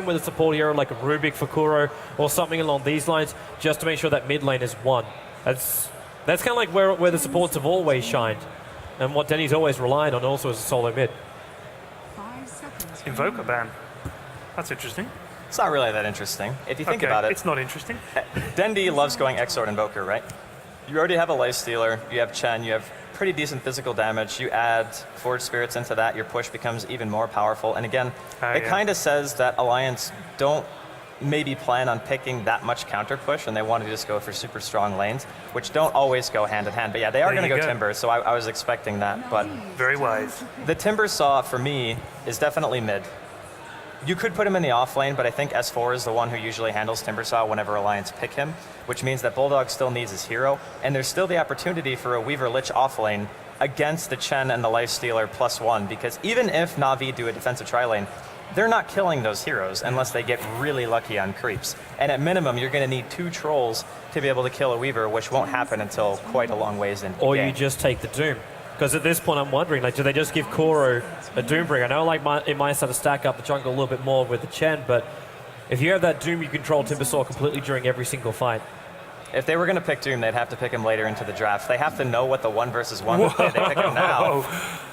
with a support hero like a Rubik for Kuro or something along these lines, just to make sure that mid lane is won. That's kind of like where the supports have always shined, and what Denny's always relied on also as a solo mid. Invoker ban. That's interesting. It's not really that interesting. If you think about it. It's not interesting. Dendi loves going Exort Invoker, right? You already have a Lifestealer, you have Chen, you have pretty decent physical damage. You add Forge Spirits into that, your push becomes even more powerful. And again, it kind of says that Alliance don't maybe plan on picking that much counter push, and they want to just go for super strong lanes, which don't always go hand in hand. But yeah, they are going to go Timber, so I was expecting that. But very wise. The Timber Saw, for me, is definitely mid. You could put him in the off lane, but I think S4 is the one who usually handles Timbersaw whenever Alliance pick him, which means that Bulldog still needs his hero, and there's still the opportunity for a Weaver Lich off lane against the Chen and the Lifestealer +1, because even if Navi do a defensive tri-lane, they're not killing those heroes unless they get really lucky on creeps. And at minimum, you're going to need 2 trolls to be able to kill a Weaver, which won't happen until quite a long ways in. Or you just take the Doom. Because at this point, I'm wondering, like, do they just give Kuro a Doombringer? I know, like, it might start to stack up the jungle a little bit more with the Chen, but if you have that Doom, you control Timbersaw completely during every single fight. If they were going to pick Doom, they'd have to pick him later into the draft. They have to know what the 1 versus 1 would be. They pick him now.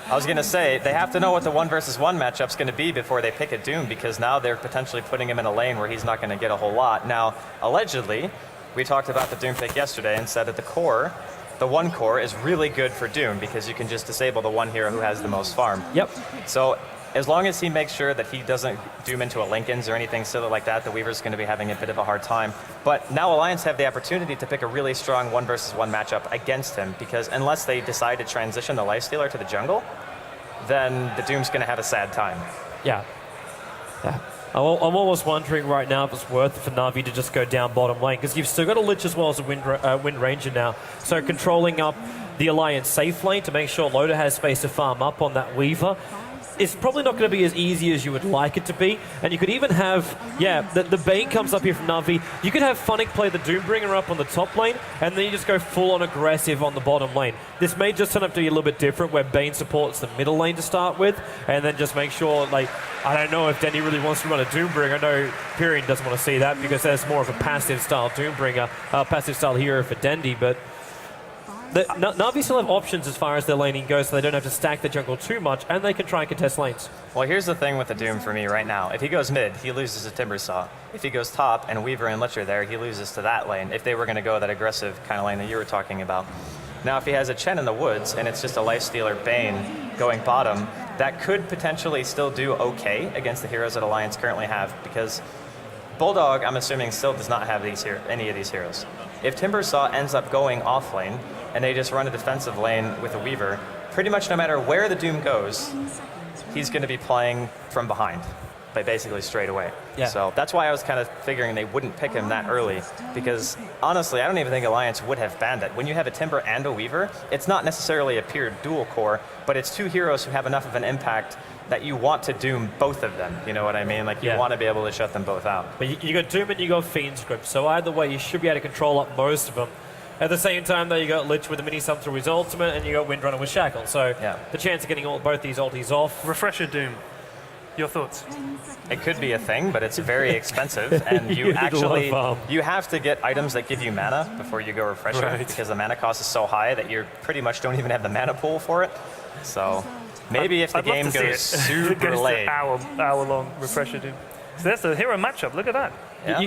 I was going to say, they have to know what the 1 versus 1 matchup's going to be before they pick a Doom, because now they're potentially putting him in a lane where he's not going to get a whole lot. Now, allegedly, we talked about the Doom pick yesterday and said at the core, the 1 core is really good for Doom because you can just disable the 1 hero who has the most farm. Yep. So as long as he makes sure that he doesn't Doom into a Lincoln's or anything silly like that, the Weaver's going to be having a bit of a hard time. But now Alliance have the opportunity to pick a really strong 1 versus 1 matchup against him, because unless they decide to transition the Lifestealer to the jungle, then the Doom's going to have a sad time. Yeah. I'm almost wondering right now if it's worth it for Navi to just go down bottom lane, because you've still got a Lich as well as a Wind Ranger now. So controlling up the Alliance safe lane to make sure Loda has space to farm up on that Weaver, it's probably not going to be as easy as you would like it to be. And you could even have, the Bane comes up here from Navi. You could have Funnick play the Doombringer up on the top lane, and then you just go full-on aggressive on the bottom lane. This may just turn up to be a little bit different, where Bane supports the middle lane to start with, and then just make sure, like, I don't know if Denny really wants to run a Doombringer. I know Pyrian doesn't want to see that, because there's more of a passive-style Doombringer, passive-style hero for Dendy, but Navi still have options as far as their laning goes, so they don't have to stack the jungle too much, and they can try and contest lanes. Well, here's the thing with the Doom for me right now. If he goes mid, he loses to Timbersaw. If he goes top and Weaver and Lich are there, he loses to that lane, if they were going to go that aggressive kind of lane that you were talking about. Now, if he has a Chen in the woods, and it's just a Lifestealer Bane going bottom, that could potentially still do okay against the heroes that Alliance currently have, because Bulldog, I'm assuming, still does not have any of these heroes. If Timbersaw ends up going off lane, and they just run a defensive lane with a Weaver, pretty much no matter where the Doom goes, he's going to be playing from behind, but basically straight away. Yeah. So that's why I was kind of figuring they wouldn't pick him that early, because honestly, I don't even think Alliance would have banned it. When you have a Timber and a Weaver, it's not necessarily a pure dual core, but it's 2 heroes who have enough of an impact that you want to Doom both of them, you know what I mean? Like, you want to be able to shut them both out. But you got Doom and you got Fiend's Grip, so either way, you should be able to control up most of them. At the same time, though, you got Lich with the mini sub through his ultimate, and you got Windrunner with Shackle. So the chance of getting both these ultis off. Refresher Doom. Your thoughts? It could be a thing, but it's very expensive, and you actually you have to get items that give you mana before you go Refresher, because the mana cost is so high that you pretty much don't even have the mana pool for it. So maybe if the game goes super late, hour-long Refresher Doom. So that's the hero matchup. Look at that. Yeah.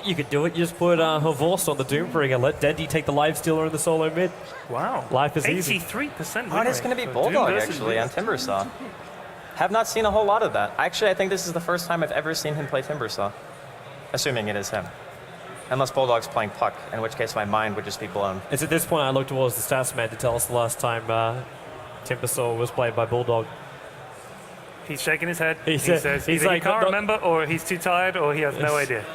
You could do it. You just put Havors on the Doombringer, let Dendy take the Lifestealer in the solo mid. Wow. Life is easy. 83%. Oh, it's going to be Bulldog, actually, on Timbersaw. Have not seen a whole lot of that. Actually, I think this is the first time I've ever seen him play Timbersaw, assuming it is him. Unless Bulldog's playing Puck, in which case my mind would just be blown. It's at this point I look towards the stats man to tell us the last time Timbersaw was played by Bulldog. He's shaking his head. He says he's either like, he can't remember, or he's too tired, or he has no idea.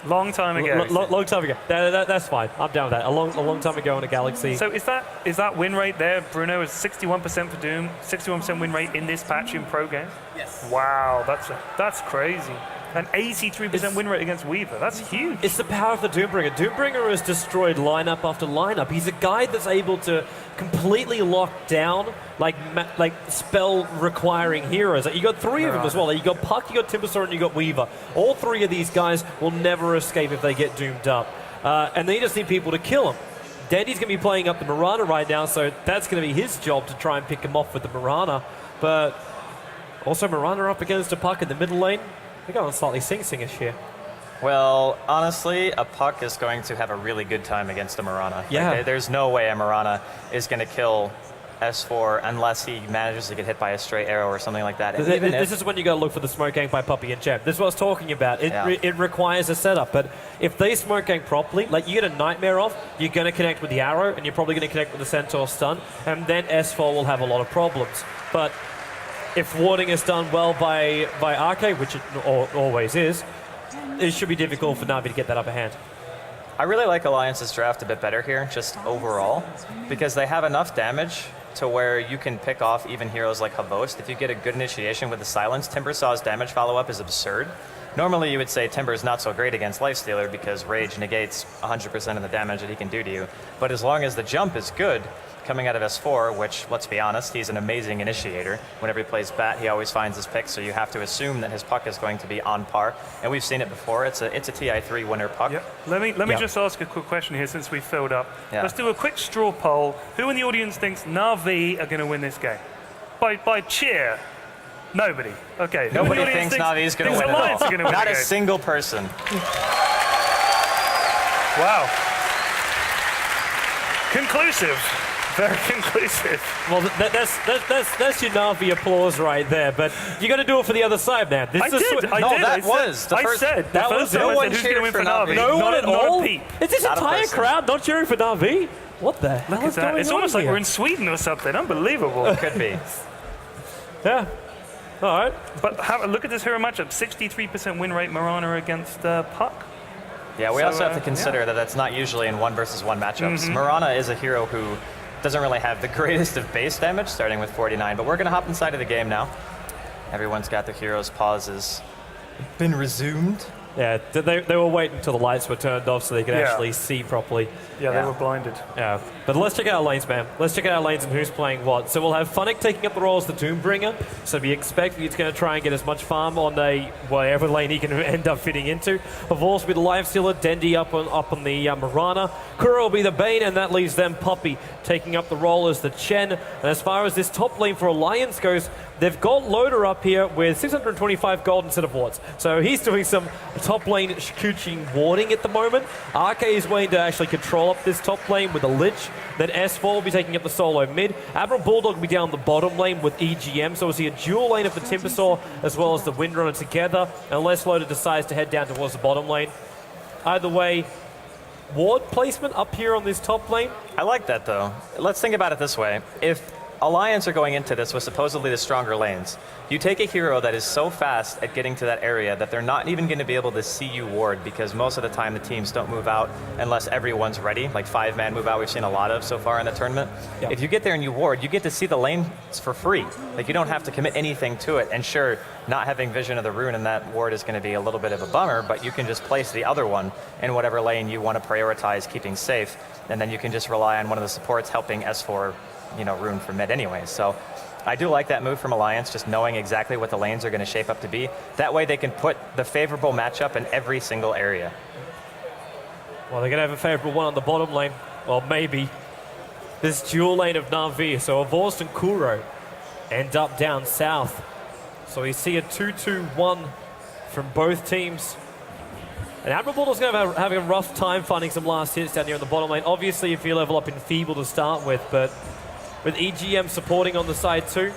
Long time ago. Long time ago. That's fine. I'm down with that. A long time ago in a Galaxy. So is that win rate there, Bruno? Is 61% for Doom, 61% win rate in this patch in pro game? Yes. Wow, that's crazy. An 83% win rate against Weaver. That's huge. It's the power of the Doombringer. Doombringer has destroyed lineup after lineup. He's a guy that's able to completely lock down like spell requiring heroes. Like, you got 3 of them as well. Like, you got Puck, you got Timbersaw, and you got Weaver. All 3 of these guys will never escape if they get doomed up. And they just need people to kill him. Dandy's going to be playing up the Marana right now, so that's going to be his job to try and pick him off with the Marana. But also Marana up against a Puck in the middle lane. They're going slightly sing-singish here. Well, honestly, a Puck is going to have a really good time against a Marana. Yeah. Like, there's no way a Marana is going to kill S4 unless he manages to get hit by a stray arrow or something like that. This is when you got to look for the smoke gang by Puppy and Champ. This is what I was talking about. It requires a setup, but if they smoke gang properly, like you get a Nightmare off, you're going to connect with the arrow, and you're probably going to connect with the Centaur stun, and then S4 will have a lot of problems. But if warding is done well by RK, which it always is, it should be difficult for Navi to get that upper hand. I really like Alliance's draft a bit better here, just overall, because they have enough damage to where you can pick off even heroes like Havost. If you get a good initiation with the Silence, Timbersaw's damage follow-up is absurd. Normally you would say Timber's not so great against Lifestealer because Rage negates 100% of the damage that he can do to you. But as long as the jump is good, coming out of S4, which, let's be honest, he's an amazing initiator. Whenever he plays Bat, he always finds his pick, so you have to assume that his Puck is going to be on par. And we've seen it before. It's a TI3 winner Puck. Yep. Let me just ask a quick question here since we've filled up. Yeah. Let's do a quick straw poll. Who in the audience thinks Navi are going to win this game? By cheer. Nobody. Okay. Nobody thinks Navi's going to win Alliance at are gonna all. win Not the a game. single person. Wow. Conclusive. Very conclusive. Well, that's your Navi applause right there, but you got to do it for the other side, man. I did. I said that was who's going to win for Navi. No one at all. Not a peep. Is this Not a entire person. crowd not cheering for Navi? What the hell Look is at that. going It's on almost like here? we're in Sweden or something. Unbelievable. Could be. Yeah. All right. But look at this hero matchup. 63% win rate Marana against Puck. Yeah, we So, also have to consider that that's not usually in 1 versus 1 matchups. Marana is a hero who doesn't really have the greatest of base damage, starting with 49, but we're going to hop inside of the game now. Everyone's got their hero's pauses. Been resumed. Yeah, they were waiting until the lights were turned off so they could actually see properly. Yeah, Yeah. they were blinded. Yeah, but let's check out our lanes, man. Let's check out our lanes and who's playing what. So we'll have Funnick taking up the role as the Doombringer. So we expect he's going to try and get as much farm on whatever lane he can end up fitting into. Of course, with the Lifestealer, Dendy up on the Marana. Kuro will be the Bane, and that leaves them Puppy taking up the role as the Chen. And as far as this top lane for Alliance goes, they've got Loader up here with 625 gold instead of wards. So he's doing some top lane Shikuchi warding at the moment. RK is waiting to actually control up this top lane with a Lich. Then S4 will be taking up the solo mid. Admiral Bulldog will be down the bottom lane with EGM. So we'll see a dual lane of the Timbersaw as well as the Windrunner together, unless Loader decides to head down towards the bottom lane. Either way, ward placement up here on this top lane. I like that, though. Let's think about it this way. If Alliance are going into this with supposedly the stronger lanes, you take a hero that is so fast at getting to that area that they're not even going to be able to see you ward, because most of the time the teams don't move out unless everyone's ready. Like 5-man move out we've seen a lot of so far in the tournament. Yep. If you get there and you ward, you get to see the lanes for free. Like, you don't have to commit anything to it. And sure, not having vision of the rune in that ward is going to be a little bit of a bummer, but you can just place the other one in whatever lane you want to prioritize keeping safe, and then you can just rely on one of the supports helping S4 rune for mid anyway. So I do like that move from Alliance, just knowing exactly what the lanes are going to shape up to be. That way they can put the favorable matchup in every single area. Well, they're going to have a favorable one on the bottom lane. Well, maybe. This dual lane of Navi. So Avorst and Kuro end up down south. So we see a 2-2-1 from both teams. And Admiral Bulldog's going to have a rough time finding some last hits down here on the bottom lane. Obviously, if you level up in Feeble to start with, but with EGM supporting on the side too,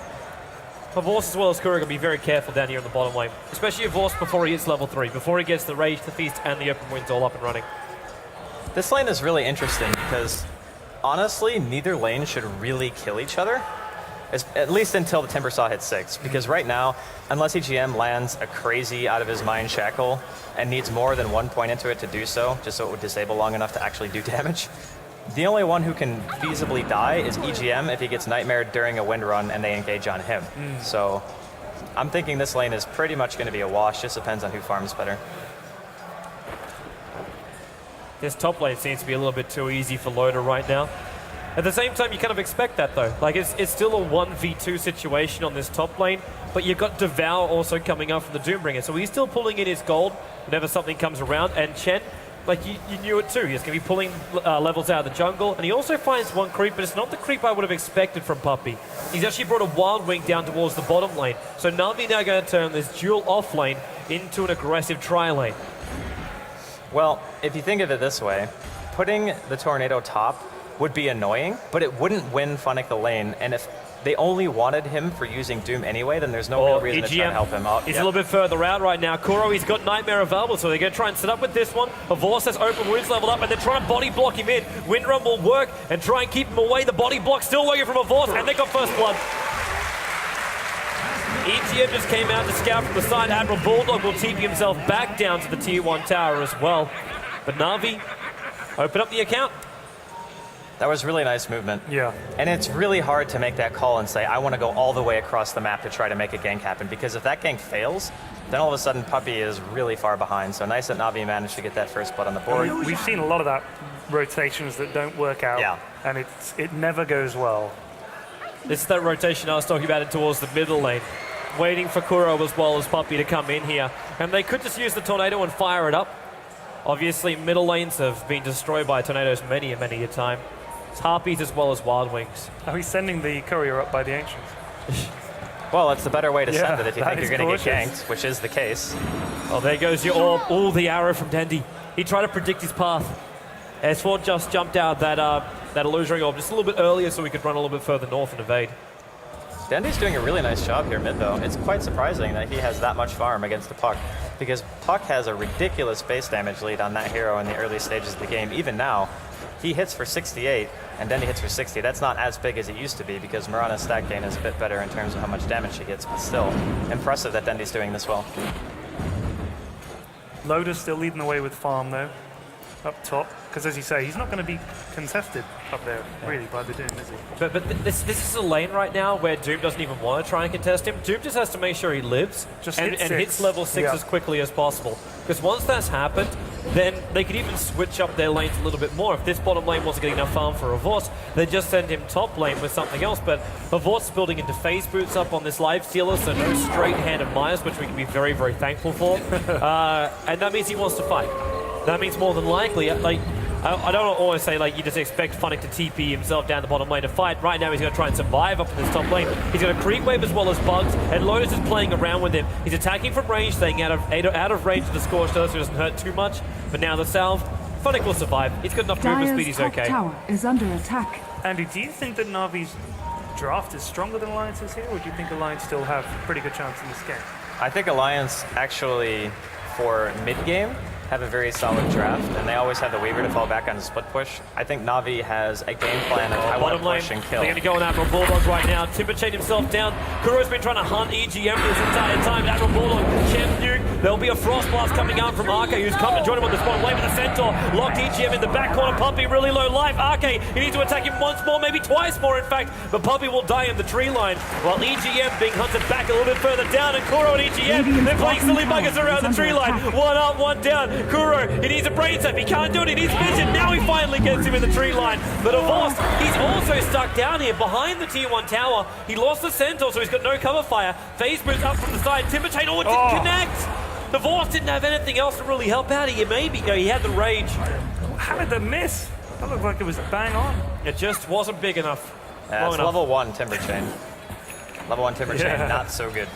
Avorst as well as Kuro are going to be very careful down here on the bottom lane. Especially Avorst before he hits level 3, before he gets the Rage, the Feast, and the Open Winds all up and running. This lane is really interesting because, honestly, neither lane should really kill each other. At least until the Timbersaw hits 6, because right now, unless EGM lands a crazy out of his mind shackle and needs more than 1 point into it to do so, just so it would disable long enough to actually do damage, the only one who can feasibly die is EGM if he gets nightmared during a wind run and they engage on him. So I'm thinking this lane is pretty much going to be a wash. Just depends on who farms better. This top lane seems to be a little bit too easy for Loda right now. At the same time, you kind of expect that, though. Like, it's still a 1v2 situation on this top lane, but you've got Devour also coming up from the Doombringer, so he's still pulling in his gold whenever something comes around, and Chen, like, you knew it too. He's going to be pulling levels out of the jungle, and he also finds one creep, but it's not the creep I would have expected from Puppey. He's actually brought a Wild Wing down towards the bottom lane, so Navi now going to turn this dual off lane into an aggressive tri lane. Well, if you think of it this way, putting the Tornado top would be annoying, but it wouldn't win Funnick the lane, and if they only wanted him for using Doom anyway, then there's no real reason to try and help him out. He's a little bit further out right now. Kuro, he's got Nightmare available, so they're going to try and set up with this one. Avors has open wounds leveled up, and they're trying to body block him in. Windrun will work and try and keep him away. The body block still working from Avors, and they got first blood. ETM just came out to scout from the side. Admiral Bulldog will TP himself back down to the tier 1 tower as well. But Navi, open up the account. That was really nice movement. Yeah. And it's really hard to make that call and say, I want to go all the way across the map to try to make a gank happen, because if that gank fails, then all of a sudden Puppey is really far behind. So nice that Navi managed to get that first blood on the board. We've seen a lot of that rotations that don't work out, Yeah. and it never goes well. This is that rotation I was talking about it towards the middle lane. Waiting for Kuro as well as Puppey to come in here. And they could just use the Tornado and fire it up. Obviously, middle lanes have been destroyed by tornadoes many a time. It's Harpies as well as Wild Wings. Oh, he's sending the courier up by the Ancients. Well, it's the better way to Yeah, send it if you that think is you're going to get cautious. ganked, which is the case. Oh, there goes your orb. Oh, the arrow from Dendy. He tried to predict his path. S4 just jumped out that illusory orb just a little bit earlier so we could run a little bit further north and evade. Dendy's doing a really nice job here mid, though. It's quite surprising that he has that much farm against the Puck, because Puck has a ridiculous base damage lead on that hero in the early stages of the game. Even now, he hits for 68, and Dendy hits for 60. That's not as big as it used to be, because Mirana's stat gain is a bit better in terms of how much damage she gets, but still, impressive that Dendy's doing this well. Loda's still leading the way with farm, though, up top. Because as you say, he's not going to be contested up there, really, by the Doom, is he? But this is a lane right now where Doom doesn't even want to try and contest him. Doom just has to make sure he lives and hits level 6 as quickly as possible. Because once that's happened, then they could even switch up their lanes a little bit more. If this bottom lane wasn't getting enough farm for Avors, they'd just send him top lane with something else. But Avors is building into phase boots up on this live stealer, so no straight hand of Myers, which we can be very thankful for. And that means he wants to fight. That means more than likely, like, I don't always say, like, you just expect Funnick to TP himself down the bottom lane to fight. Right now, he's going to try and survive up in this top lane. He's going to creep wave as well as bugs, and Lotus is playing around with him. He's attacking from range, staying out of range of the Scorched Earth, so he doesn't hurt too much. But now the salve, Funnick will survive. He's got enough movement speed, he's okay. Tower is under attack. Andy, do you think that Navi's draft is stronger than Alliance's here, or do you think Alliance still have a pretty good chance in this game? I think Alliance actually, for mid-game, have a very solid draft, and they always have the Weaver to fall back on the split push. I think Navi has a game plan of I want to push and kill. They're going to go on Admiral Bulldog right now. Timberchain himself down. Kuro's been trying to hunt EGM for this entire time. Admiral Bulldog, Champ Nuke. There'll be a Frost Blast coming out from Arke, who's come to join him on this bottom lane with the Centaur. Locked EGM in the back corner. Puppey really low life. Arke, he needs to attack him once more, maybe twice more in fact, but Puppey will die in the tree line, while EGM being hunted back a little bit further down, and Kuro and EGM, they're playing silly buggers around the tree line. One up, one down. Kuro, he needs a brain tap. He can't do it. He needs vision. Now he finally gets him in the tree line. But Avos, he's also stuck down here behind the tier 1 tower. He lost the Centaur, so he's got no cover fire. Phase moves up from the side. Timberchain, it didn't connect. Avos didn't have anything else to really help out here. Maybe he had the rage. How did the miss? That looked like it was bang on. It just wasn't big enough. It's level 1 Timberchain. Level 1 Timberchain, not so good.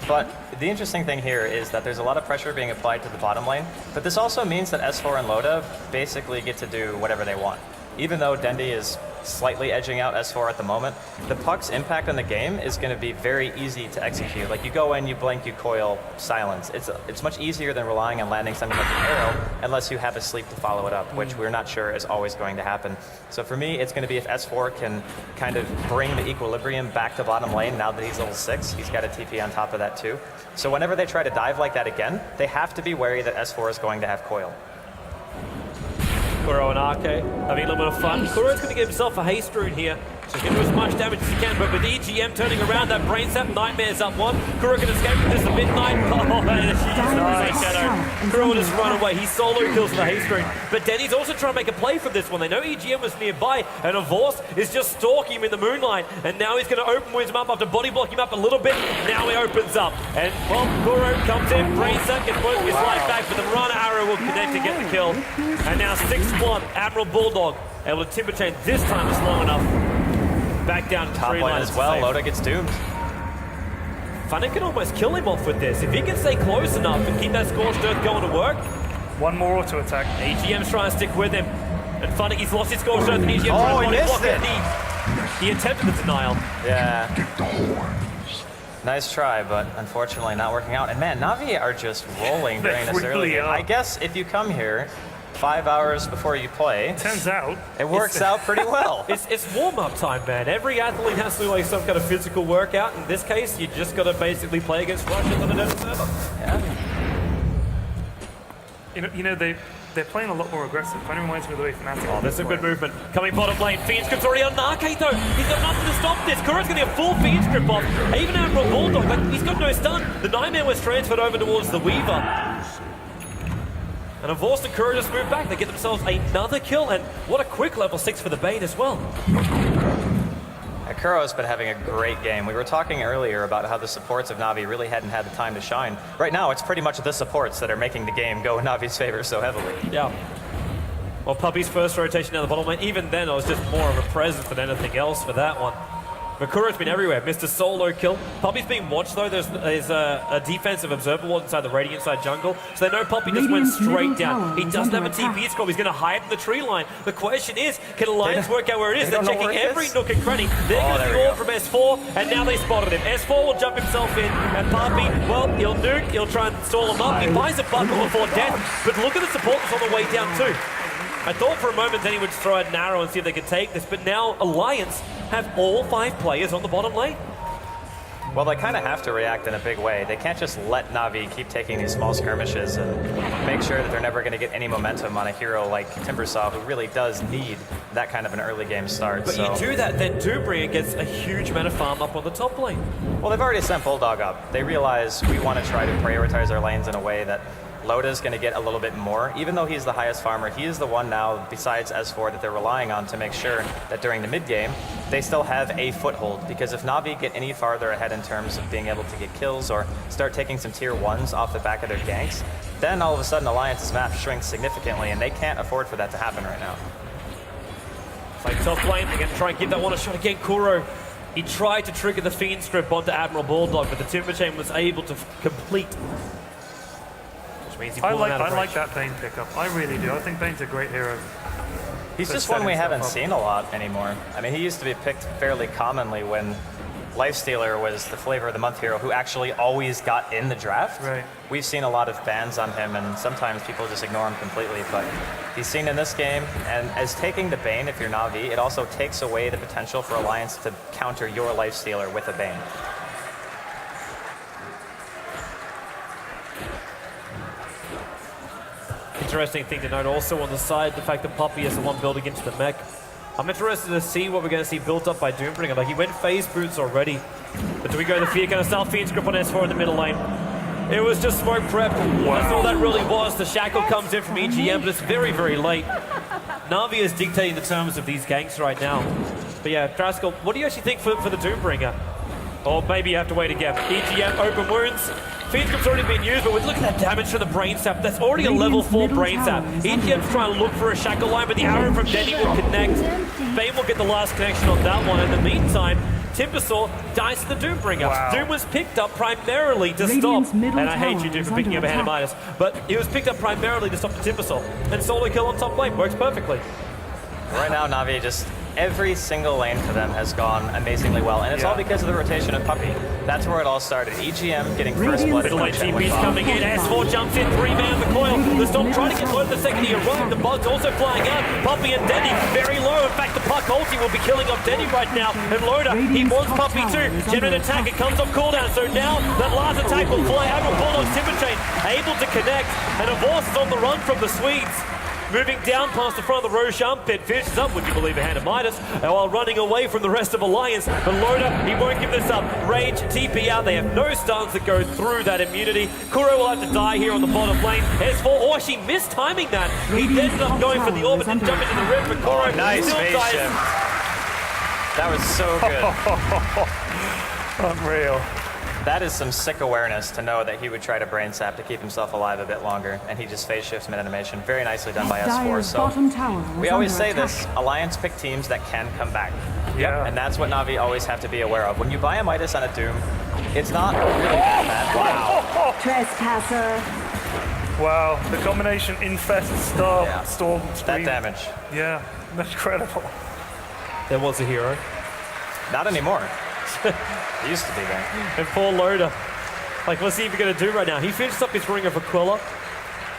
But the interesting thing here is that there's a lot of pressure being applied to the bottom lane, but this also means that S4 and Loda basically get to do whatever they want. Even though Dendy is slightly edging out S4 at the moment, the Puck's impact on the game is going to be very easy to execute. Like, you go in, you blink, you coil, silence. It's much easier than relying on landing something like an arrow unless you have a sleep to follow it up, which we're not sure is always going to happen. So for me, it's going to be if S4 can kind of bring the equilibrium back to bottom lane now that he's level 6. He's got a TP on top of that too. So whenever they try to dive like that again, they have to be wary that S4 is going to have coil. Kuro and Arke having a little bit of fun. Kuro's going to give himself a haste rune here. So he can do as much damage as he can, but with EGM turning around, that brain sap, Nightmare's up one. Kuro can escape with this, the midnight. Oh, man, nice. Shadow. Kuro will just run away. He solo kills with the haste rune. But Denny's also trying to make a play from this one. They know EGM was nearby, and Avors is just stalking him in the moonlight. And now he's going to open him up after body block him up a little bit. Now he opens up. And, well, Kuro comes in, brain sap, gets working his life back, but the Rana arrow will connect to get the kill. And now 6-1, Admiral Bulldog able to timber chain this time is long enough. Back down to top lane as well. Loda gets doomed. Funnick can almost kill him off with this. If he can stay close enough and keep that Scorched Earth going to work. One more auto attack. EGM's trying to stick with him. And Funnick, he's lost his Scorched Earth and EGM's trying to block it. He attempted the denial. Yeah. Nice try, but unfortunately not working out. And man, Navi are just rolling during this early game. I guess if you come here 5 hours before you play, turns out it works out pretty well. It's warm-up time, man. Every athlete has to do like some kind of physical workout. In this case, you just got to basically play against Russians on a desert server. Yeah. You know they're playing a lot more aggressive. Kind of reminds me of the way Fnatic. Oh, there's some good movement. Coming bottom lane. Fiend's Grip's already on Arcade though. He's got nothing to stop this. Kuro's going to get full Fiend's Grip off. Even Admiral Bulldog, like, he's got no stun. The Nightmare was transferred over towards the Weaver. And Avors and Kuro just move back. They get themselves another kill, and what a quick level 6 for the Bane as well. Kuro's been having a great game. We were talking earlier about how the supports of Navi really hadn't had the time to shine. Right now, it's pretty much the supports that are making the game go in Navi's favor so heavily. Yeah. Well, Puppy's first rotation down the bottom lane, even then it was just more of a presence than anything else for that one. But Kuro's been everywhere. Missed a solo kill. Puppy's being watched though. There's a defensive observer ward inside the Radiant side jungle. So they know Puppy just went straight down. He doesn't have a TP score. He's going to hide in the tree line. The question is, can Alliance work out where it is? They're checking every nook and cranny. There goes the orb from S4, and now they spotted him. S4 will jump himself in, and Puppy, well, he'll nuke. He'll try and stall him up. He buys a buckle before death. But look at the support that's on the way down too. I thought for a moment then he would throw out an arrow and see if they could take this, but now Alliance have all 5 players on the bottom lane. Well, they kind of have to react in a big way. They can't just let Navi keep taking these small skirmishes and make sure that they're never going to get any momentum on a hero like Timbersaw, who really does need that kind of an early game start. But you do that, then Doombringer gets a huge amount of farm up on the top lane. Well, they've already sent Bulldog up. They realize we want to try to prioritize our lanes in a way that Loda's going to get a little bit more. Even though he's the highest farmer, he is the one now, besides S4, that they're relying on to make sure that during the mid-game, they still have a foothold. Because if Navi get any farther ahead in terms of being able to get kills or start taking some tier 1s off the back of their ganks, then all of a sudden Alliance's map shrinks significantly, and they can't afford for that to happen right now. It's like top lane, they're going to try and give that one a shot again. Kuro, he tried to trigger the Fiend Strip onto Admiral Bulldog, but the Timber Chain was able to complete. I like that Bane pickup. I really do. I think Bane's a great hero. He's just one we haven't seen a lot anymore. I mean, he used to be picked fairly commonly when Lifestealer was the flavor of the month hero who actually always got in the draft. Right. We've seen a lot of bans on him, and sometimes people just ignore him completely, but he's seen in this game, and as taking the Bane, if you're Navi, it also takes away the potential for Alliance to counter your Lifestealer with a Bane. Interesting thing to note also on the side, the fact that Puppy is the one built against the mech. I'm interested to see what we're going to see built up by Doombringer. Like, he went phase boots already, but do we go the Fear kind of style Fiend's Grip on S4 in the middle lane? It was just smoke prep. Wow. That's all that really was. The shackle comes in from EGM, but it's very, very late. Navi is dictating the terms of these ganks right now. But yeah, Draskell, what do you actually think for the Doombringer? Or maybe you have to wait again. EGM, open wounds. Fiend's Grip's already been used, but look at that damage from the Brain Sap. That's already a level 4 Brain Sap. EGM's trying to look for a shackle line, but the arrow from Denny will connect. Bane will get the last connection on that one. In the meantime, Timbersaw dies to the Doombringer. Wow. Doom was picked up primarily to stop, and I hate you, Doom, for picking up a hand of Midas, but it was picked up primarily to stop the Timbersaw. And solo kill on top lane works perfectly. Right now, Navi just every single lane for them has gone amazingly well, and it's all because of the rotation of Puppy. That's where it all started. EGM getting first blood. Middle lane TP's coming in. S4 jumps in, 3-man the coil. The Storm trying to get low the second he arrived. The Bug's also flying out. Puppy and Denny very low. In fact, the Puck ulti will be killing off Denny right now. And Loda, he wants Puppy too. Generate attack, it comes off cooldown. So now that last attack will fly out of Bulldog's Timber Chain, able to connect. And Avors is on the run from the Swedes. moving down past the front of the Roshan pit, finishes up, would you believe, a hand of Midas, while running away from the rest of Alliance. But Loda, he won't give this up. Rage, TP out, they have no stuns that go through that immunity. Kuro will have to die here on the bottom lane. S4, oh, she missed timing that. He ended up going for the orbit and jumping into the rim, but Kuro Nice still face dies. shift. That was so good. Unreal. That is some sick awareness to know that he would try to brain sap to keep himself alive a bit longer, and he just phase shifts mid-animation. Very nicely done by S4. So we always say this, Alliance pick teams that can come back. Yeah. And that's what Navi always have to be aware of. When you buy a Midas on a Doom, it's not really that bad. Wow. Trespasser. Wow, the combination Infest, Storm, That Scream. damage. Yeah, incredible. There was a hero. Not anymore. It used to be there. And poor Loda. Like, what's he even going to do right now? He finishes up his ring of Aquila,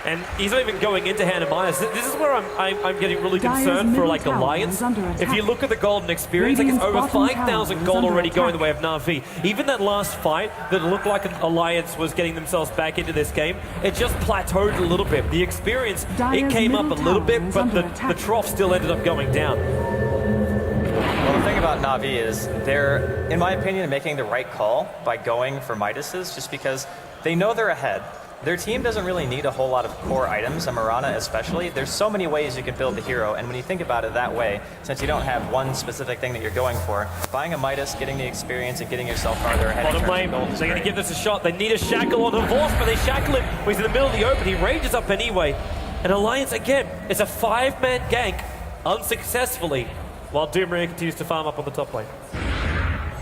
and he's not even going into Hand of Midas. This is where I'm getting really concerned for, like, Alliance. If you look at the golden experience, like, it's over 5,000 gold already going the way of Navi. Even that last fight that looked like an Alliance was getting themselves back into this game, it just plateaued a little bit. The experience, it came up a little bit, but the trough still ended up going down. Well, the thing about Navi is they're, in my opinion, making the right call by going for Midases just because they know they're ahead. Their team doesn't really need a whole lot of core items, and Mirana especially. There's so many ways you can build the hero, and when you think about it that way, since you don't have one specific thing that you're going for, buying a Midas, getting the experience, and getting yourself farther ahead. Bottom lane, they're going to give this a shot. They need a shackle on Horse, but they shackle him. He's in the middle of the open. He rages up anyway. And Alliance, again, it's a 5-man gank, unsuccessfully, while DreamHack continues to farm up on the top lane.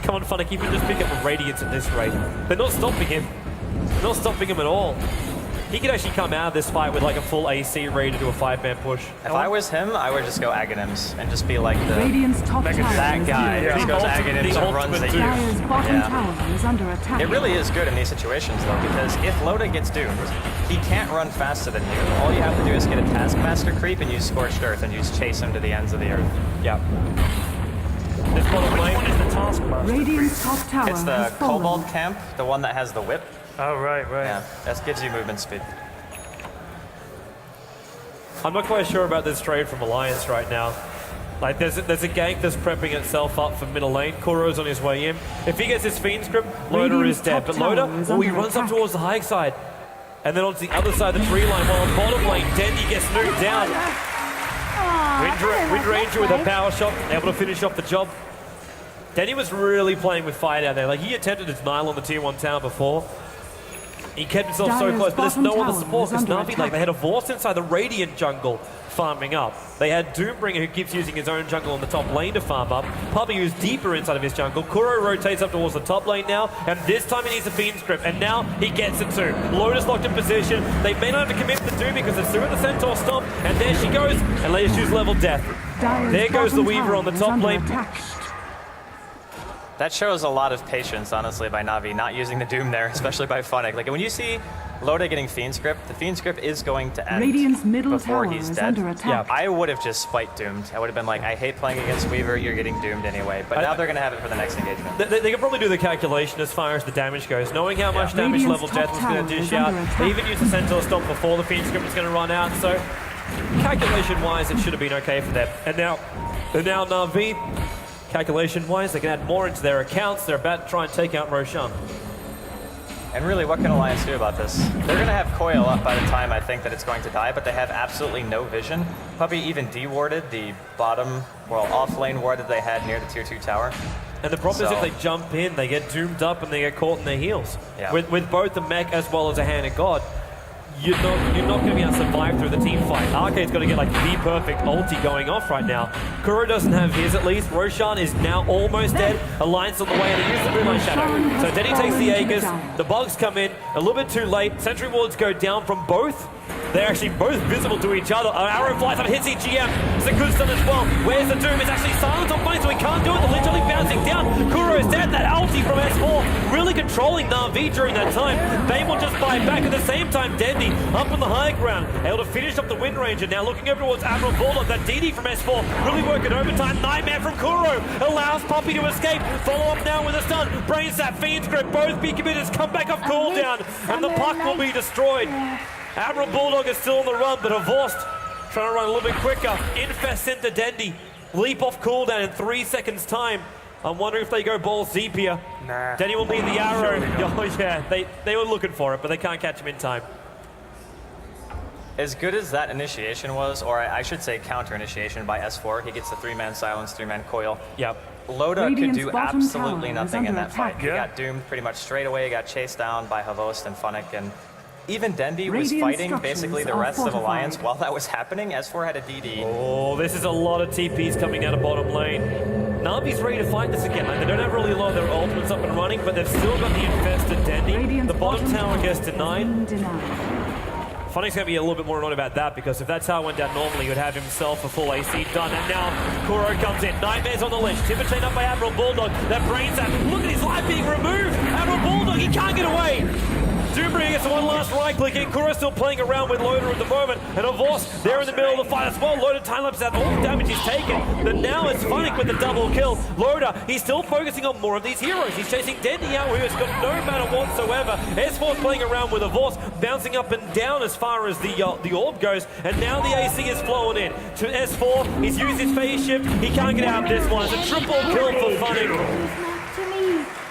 Come on, Funnick, you can just pick up a Radiance at this rate. They're not stopping him. They're not stopping him at all. He could actually come out of this fight with like a full AC ready to do a 5-man push. If I was him, I would just go Aghanims and just be like the that guy who goes Aghanims and runs at you. Yeah. It really is good in these situations though, because if Loda gets doomed, he can't run faster than you. All you have to do is get a Taskmaster creep and use Scorched Earth and you just chase him to the ends of the earth. Yeah. This bottom Which lane, one is the Taskmaster? Radiant's top tower It's the has fallen. Kobold camp, the one that has the whip. Oh, right. Yeah, that gives you movement speed. I'm not quite sure about this trade from Alliance right now. Like, there's a gank that's prepping itself up for middle lane. Kuro's on his way in. If he gets his Fiend Script, Loda is dead. But Loda, he runs up towards the high side. And then onto the other side of the tree line, while on bottom lane, Dendy gets moved down. Wind Ranger with a power shot, able to finish off the job. Dendy was really playing with fire down there. Like, he attempted a denial on the tier 1 tower before. He kept himself so close, but there's no one to support because Navi, like, they had a Vorce inside the Radiant jungle farming up. They had Doombringer who keeps using his own jungle on the top lane to farm up. Puppy who's deeper inside of his jungle. Kuro rotates up towards the top lane now, and this time he needs a Fiend Script, and now he gets it too. Lotus locked in position. They may not have to commit to Doom because it's through the Centaur Stomp, and there she goes, and ASUS level death. There goes the Weaver on the top lane. That shows a lot of patience, honestly, by Navi, not using the Doom there, especially by Funnick. Like, when you see Loda getting Fiend Script, the Fiend Script is going to end before he's dead. Yeah, I would have just spiked Doomed. I would have been like, I hate playing against Weaver, you're getting Doomed anyway. But now they're going to have it for the next engagement. They can probably do the calculation as far as the damage goes, knowing how much damage level Death was going to dish out. They even used the Centaur Stomp before the Fiend Script was going to run out, so calculation-wise, it should have been okay for them. And now Navi, calculation-wise, they can add more into their accounts. They're about to try and take out Roshan. And really, what can Alliance do about this? They're going to have Coil up by the time I think that it's going to die, but they have absolutely no vision. Puppy even de-warded the bottom, well, off-lane ward that they had near the tier 2 tower. And the problem is if they jump in, they get doomed up and they get caught in their heels. Yeah. With both the mech as well as a Hand of God, you're not going to be able to survive through the team fight. Arcade's got to get like the perfect ulti going off right now. Kuro doesn't have his at least. Roshan is now almost dead. Alliance on the way and he used the Moonlight Shadow. So Denny takes the Aegis. The bugs come in a little bit too late. Sentry wards go down from both. They're actually both visible to each other. An arrow flies up, hits EGM. It's a good stun as well. Where's the Doom? It's actually silent on Bunny, so he can't do it. They're literally bouncing down. Kuro's dead. That ulti from S4 really controlling Navi during that time. Bane will just buy back at the same time. Dendy up on the high ground, able to finish up the Wind Ranger. Now looking over towards Admiral Bulldog. That DD from S4 really working overtime. Nightmare from Kuro allows Puppy to escape. Follow up now with a stun. Brain Sap, Fiend Script, both be committed. Come back off cooldown, and the puck will be destroyed. Admiral Bulldog is still on the run, but Horst trying to run a little bit quicker. Infest into Dendi. Leap off cooldown in 3 seconds time. I'm wondering if they go balls deep here. Nah. Dendi will need the arrow. Surely not. Oh yeah, they were looking for it, but they can't catch him in time. As good as that initiation was, or I should say counter initiation by S4, he gets the 3-man silence, 3-man coil. Yep. Loda Radiant's could do bottom absolutely tower is nothing in under that fight. attack. He Yeah. got doomed pretty much straight away, got chased down by Havost and Funnick, and even Dendi was Radiant fighting structures basically the are rest of fortified. Alliance while that was happening. S4 had a DD. Oh, this is a lot of TPs coming out of bottom lane. Navi's ready to fight this again. Like, they don't have really a lot of their ultimates up and running, but they've still got the infested Dendi. Radiant's The bottom tower gets denied. Denied. Funny's going to be a little bit more annoyed about that, because if that's how it went down normally, he would have himself a full AC done. And now Kuro comes in. Nightmares on the ledge. Timothy up by Admiral Bulldog. That brains out. Look at his life being removed. Admiral Bulldog, he can't get away. Doombringer gets one last right click in. Kuro still playing around with Loda at the moment. And Avos, they're in the middle of the fight as well. Loda time-lapses out all the damage he's taken. But now it's Funnick with the double kill. Loda, he's still focusing on more of these heroes. He's chasing Dendi out, who has got no matter whatsoever. S4's playing around with Avos, bouncing up and down as far as the orb goes. And now the AC is flowing in. To S4, he's used his phase shift. He can't get out of this one. It's a triple kill for Funnick.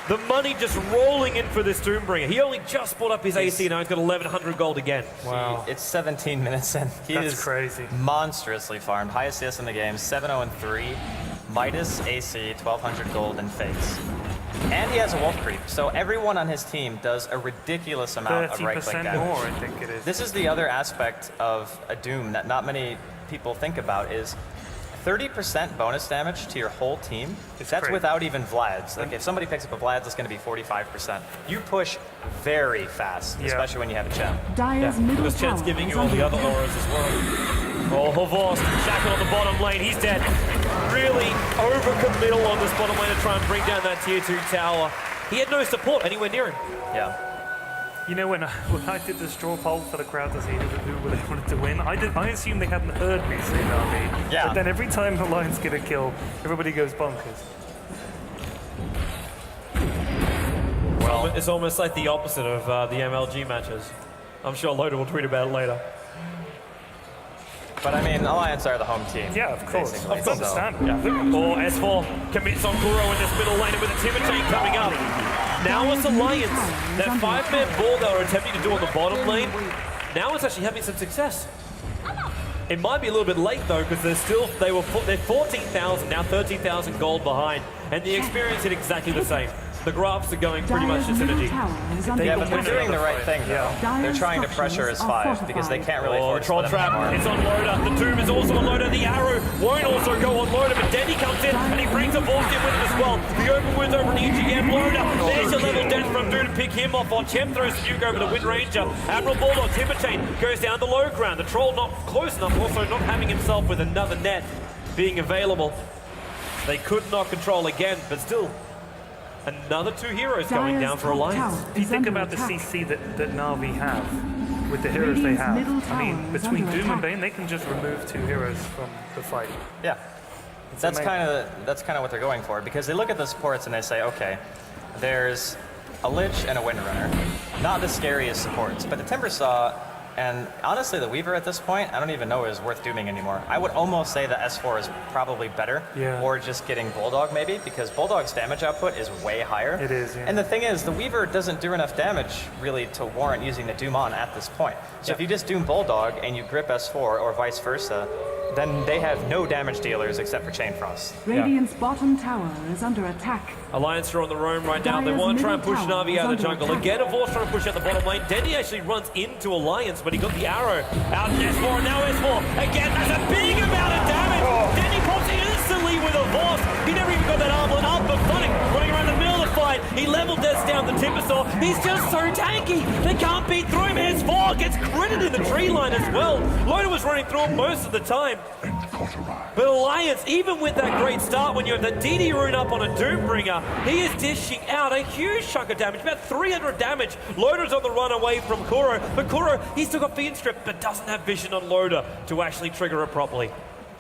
The money just rolling in for this Doombringer. He only just bought up his AC, now he's got 1,100 gold again. Wow. It's 17 minutes in. He That's is crazy. monstrously farmed. Highest CS in the game, 7-0-3. Midas, AC, 1,200 gold, and Fates. And he has a Wolf Creep, so everyone on his team does a ridiculous amount of right-click 30% damage. more, I think it is. This is the other aspect of a Doom that not many people think about is 30% bonus damage to your whole team. It's That's crazy. without even Vlad's. Like if somebody picks up a Vlad's, it's going to be 45%. You push very fast, Yeah. especially when you have a Chen. Dyer's Yeah, middle because Chet's tower giving is you all the under other attack. auras as well. Oh, Horvost, shackled on the bottom lane, he's dead. Really over-committal on this bottom lane to try and bring down that tier 2 tower. He had no support anywhere near him. Yeah. You know, when I did the straw poll for the crowd to see who they wanted to win, I assumed they hadn't heard me say Navi. Yeah. But then every time the Lions get a kill, everybody goes bonkers. Well, It's almost like the opposite of the MLG matches. I'm sure Loda will tweet about it later. but I mean, Alliance are the home team. Yeah, of course. basically, It's so- understandable. Or S4 commits on Kuro in this middle lane with a Timber chain coming up. Now it's Alliance. That 5-man ball they were attempting to do on the bottom lane, now it's actually having some success. It might be a little bit late though, because they're 14,000, now 13,000 gold behind, and the experience is exactly the same. The graphs are going pretty much to Dyer's middle synergy. tower is under Yeah, but they're attack. doing the right thing though. Yeah. They're trying to pressure his 5 because they can't really Oh, afford to Troll let him Trap, anymore. it's on Loda. The Doom is also on Loda. The arrow won't also go on Loda, but Denny comes in and he brings a Vorst in with it as well. The open wounds over an EGM. Loda, there's your level death from Doom to pick him off. On Chem throws the Duke over the Wind Ranger. Admiral Bulldog, Timber Chain goes down the low ground. The Troll not close enough, also not having himself with another net being available. They could not control again, but still, another 2 heroes going Dyer's down for top Alliance. tower If you is think under about the attack. CC that Na'Vi have, with the heroes they Radiant's have, middle I mean, tower is between under Doom and attack. Bane, they can just remove 2 heroes from the fight. Yeah. That's amazing. kind of what they're going for, because they look at the supports and they say, okay, there's a Lich and a Windrunner, not the scariest supports, but the Timbersaw and honestly the Weaver at this point, I don't even know is worth dooming anymore. I would almost say that S4 is probably better, Yeah. or just getting Bulldog maybe, because Bulldog's damage output is way higher. It is, yeah. And the thing is, the Weaver doesn't do enough damage really to warrant using the Doom on at this point. So if you just Doom Bulldog and you grip S4 or vice versa, then they have no damage dealers except for Chain Frost. Radiant's bottom tower is under attack. Alliance are on the roam right now. They Dyer's want to try and middle push tower Navi is out of the under jungle. attack. Again, a Vorst trying to push out the bottom lane. Denny actually runs into Alliance, but he got the arrow out in S4, and now S4. Again, that's a big amount of damage. Denny pops instantly with a Vorst. He never even got that armlet up, but Funnick running around the middle of the fight. He level deaths down the Timbersaw. He's just so tanky. They can't beat through him. S4 gets critted in the tree line as well. Loda was running through him most of the time. But Alliance, even with that great start, when you have the DD rune up on a Doombringer, he is dishing out a huge chunk of damage, about 300 damage. Loda's on the run away from Kuro, but Kuro, he's still got Fiend Strip, but doesn't have vision on Loda to actually trigger it properly.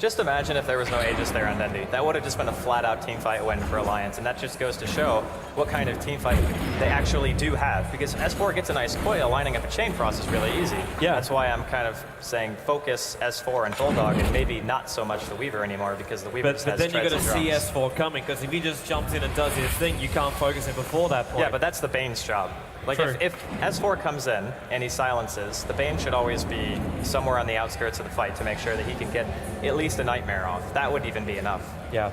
Just imagine if there was no Aegis there on Dendi. That would have just been a flat-out teamfight win for Alliance, and that just goes to show what kind of teamfight they actually do have. Because S4 gets a nice coil, lining up a chain frost is really easy. Yeah. That's why I'm kind of saying focus S4 and Bulldog, and maybe not so much the Weaver anymore, because the Weaver But just has then you're treads going to and see drums. S4 coming, because if he just jumps in and does his thing, you can't focus him before that point. Yeah, but that's the Bane's job. Like, True. if S4 comes in and he silences, the Bane should always be somewhere on the outskirts of the fight to make sure that he can get at least a Nightmare off. That would even be enough. Yeah.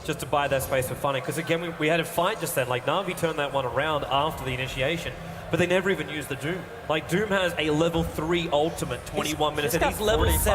Just to buy that space for funny. Because again, we had a fight just then. Like, Navi turned that one around after the initiation, but they never even used the Doom. Like, Doom has a level 3 ultimate 21 minutes, he's and got he's level 45